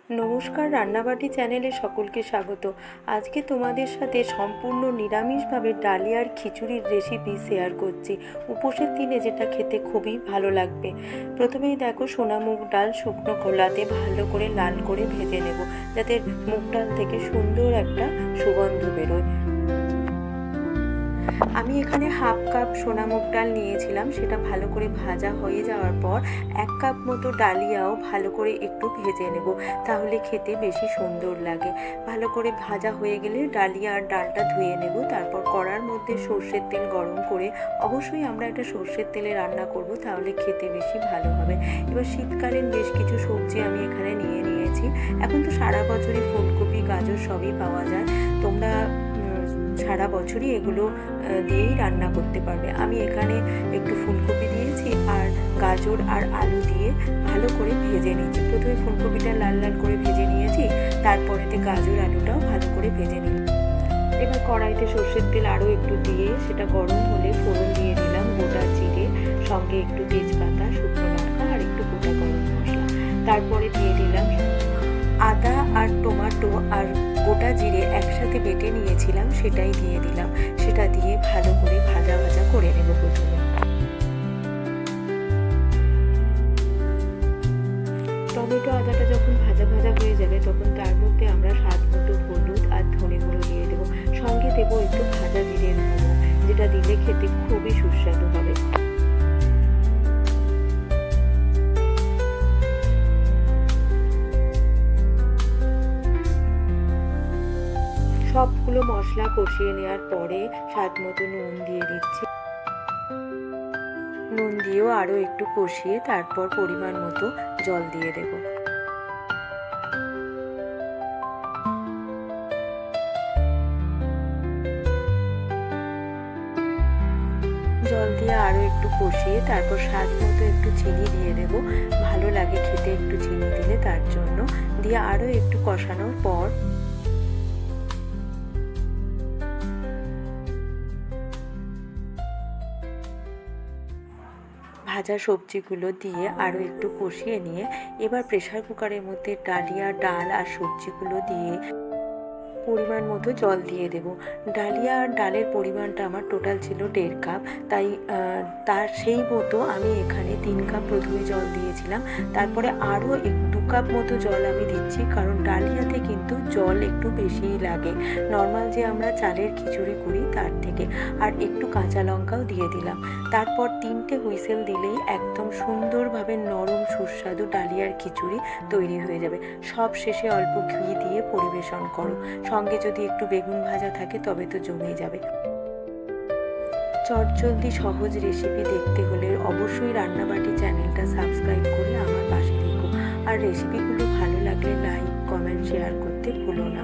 নমস্কার, রান্নাবাটি চ্যানেলে সকলকে স্বাগত। আজকে তোমাদের সাথে সম্পূর্ণ নিরামিষভাবে ডালিয়ার খিচুড়ির রেসিপি শেয়ার করছি। উপোসের দিনে যেটা খেতে খুবই ভালো লাগবে। প্রথমেই দেখো, সোনা মুগ ডাল শুকনো খোলাতে ভালো করে লাল করে ভেজে নেব, যাতে মুগ ডাল থেকে সুন্দর একটা সুগন্ধ বেরোয়। আমি এখানে হাফ কাপ সোনা মুগ ডাল নিয়েছিলাম, সেটা ভালো করে ভাজা হয়ে যাওয়ার পর 1 কাপ মতো ডালিয়াও ভালো করে একটু ভেজে নেব, তাহলে খেতে বেশি সুন্দর লাগে। ভালো করে ভাজা হয়ে গেলে ডালিয়া আর ডালটা ধুয়ে নেব। তারপর কড়ার মধ্যে সর্ষের তেল গরম করে, অবশ্যই আমরা এটা সর্ষের তেলে রান্না করব, তাহলে খেতে বেশি ভালো হবে। এবার শীতকালীন বেশ কিছু সবজি আমি এখানে নিয়েছি। এখন তো সারা বছরই ফুলকপি, গাজর সবই পাওয়া যায়। তোমরা সারা বছরই এগুলো দিয়েই রান্না করতে পারবে। আমি এখানে একটু ফুলকপি দিয়েছি আর গাজর আর আলু দিয়ে ভালো করে ভেজে নিয়েছি। প্রথমে ফুলকপিটা লাল লাল করে ভেজে নিয়েছি, তারপরেতে গাজর আলুটাও ভালো করে ভেজে নিই। এবার কড়াইতে সর্ষের তেল আরও একটু দিয়ে সেটা গরম হলে ফোড়ন দিয়ে দিলাম গোটা জিরে, সঙ্গে একটু তেজপাতা, শুকনো লঙ্কা আর একটু গোটা গরম মশলা। তারপরে দিয়ে দিলাম আদা আর টমেটো আর গোটা জিরে একসাথে বেটে নিয়েছিলাম, সেটাই দিয়ে দিলাম। সেটা দিয়ে ভালো করে ভাজা ভাজা করে নেব। প্রথমে টমেটো আদাটা যখন ভাজা ভাজা হয়ে যাবে, তখন তার মধ্যে আমরা স্বাদ মতো হলুদ আর ধনে গুঁড়ো দিয়ে দেবো। সঙ্গে দেবো একটু ভাজা জিরের গুঁড়ো, যেটা দিলে খেতে খুবই সুস্বাদু হবে। সবগুলো মশলা কষিয়ে নেওয়ার পরে স্বাদ মতো নুন দিয়ে দিচ্ছি। নুন দিয়েও আরও একটু কষিয়ে তারপর পরিমাণ মতো জল দিয়ে দেব। জল দিয়ে আরও একটু কষিয়ে তারপর স্বাদ মতো একটু চিনি দিয়ে দেব। ভালো লাগে খেতে একটু চিনি দিলে, তার জন্য দিয়ে আরও একটু কষানোর পর ভাজা সবজিগুলো দিয়ে আরও একটু কষিয়ে নিয়ে এবার প্রেসার কুকারের মধ্যে ডালিয়া, ডাল আর সবজিগুলো দিয়ে পরিমাণ মতো জল দিয়ে দেব। ডালিয়া আর ডালের পরিমাণটা আমার টোটাল ছিল 1.5 কাপ, তাই তার সেই মতো আমি এখানে 3 কাপ প্রথমে জল দিয়েছিলাম। তারপরে আরও 2 কাপ মতো জল আমি দিচ্ছি, কারণ ডালিয়াতে কিন্তু জল একটু বেশিই লাগে নর্মাল যে আমরা চালের খিচুড়ি করি তার থেকে। আর একটু কাঁচা লঙ্কাও দিয়ে দিলাম। তারপর 3টে হুইসেল দিলেই একদম সুন্দরভাবে নরম সুস্বাদু ডালিয়ার খিচুড়ি তৈরি হয়ে যাবে। সব শেষে অল্প ঘি দিয়ে পরিবেশন করো, সঙ্গে যদি একটু বেগুন ভাজা থাকে তবে তো জমে যাবে। চটজলদি সহজ রেসিপি দেখতে হলে অবশ্যই রান্নাবাটি চ্যানেলটা সাবস্ক্রাইব করে আমার পাশে থেকো। আর রেসিপিগুলো ভালো লাগলে লাইক, কমেন্ট, শেয়ার করতে ভুলো না।